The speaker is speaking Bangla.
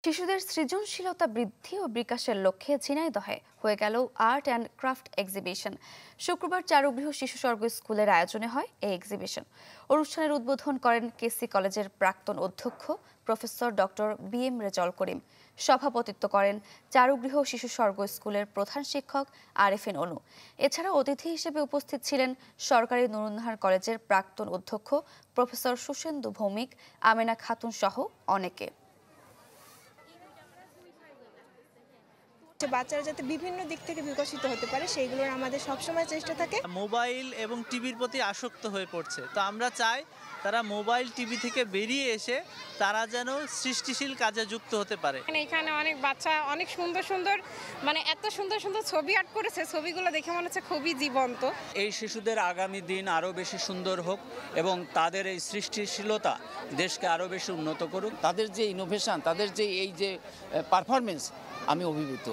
শিশুদের সৃজনশীলতা বৃদ্ধি ও বিকাশের লক্ষ্যে ঝিনাইদহে হয়ে গেল আর্ট অ্যান্ড ক্রাফট এক্সিবিশন। শুক্রবার চারুগৃহ শিশু স্বর্গ স্কুলের আয়োজনে হয় এই এক্সিবিশন। অনুষ্ঠানের উদ্বোধন করেন কেসি কলেজের প্রাক্তন অধ্যক্ষ professor doctor BM. Rezaul Karim. সভাপতিত্ব করেন চারুগৃহ শিশু স্বর্গ স্কুলের প্রধান শিক্ষক আরেফিন অনু। এছাড়াও অতিথি হিসেবে উপস্থিত ছিলেন সরকারি নুরুন্নাহার কলেজের প্রাক্তন অধ্যক্ষ প্রফেসর সুষেন্দু ভৌমিক, আমেনা খাতুন সহ অনেকে। বাচ্চারা যাতে বিভিন্ন দিক থেকে বিকশিত হতে পারে সেইগুলোর আমাদের সবসময় চেষ্টা থাকে। মোবাইল এবং টিভির প্রতি আসক্ত হয়ে পড়ছে, তো আমরা চাই তারা মোবাইল টিভি থেকে বেরিয়ে এসে তারা যেন সৃষ্টিশীল কাজে যুক্ত হতে পারে। এখানে অনেক বাচ্চা অনেক সুন্দর সুন্দর এত সুন্দর সুন্দর ছবি আর্ট করেছে, ছবিগুলো দেখে মনে হচ্ছে খুবই জীবন্ত। এই শিশুদের আগামী দিন আরও বেশি সুন্দর হোক এবং তাদের এই সৃষ্টিশীলতা দেশকে আরও বেশি উন্নত করুক। তাদের যে ইনোভেশন, তাদের যে এই যে পারফরমেন্স, আমি অভিভূত।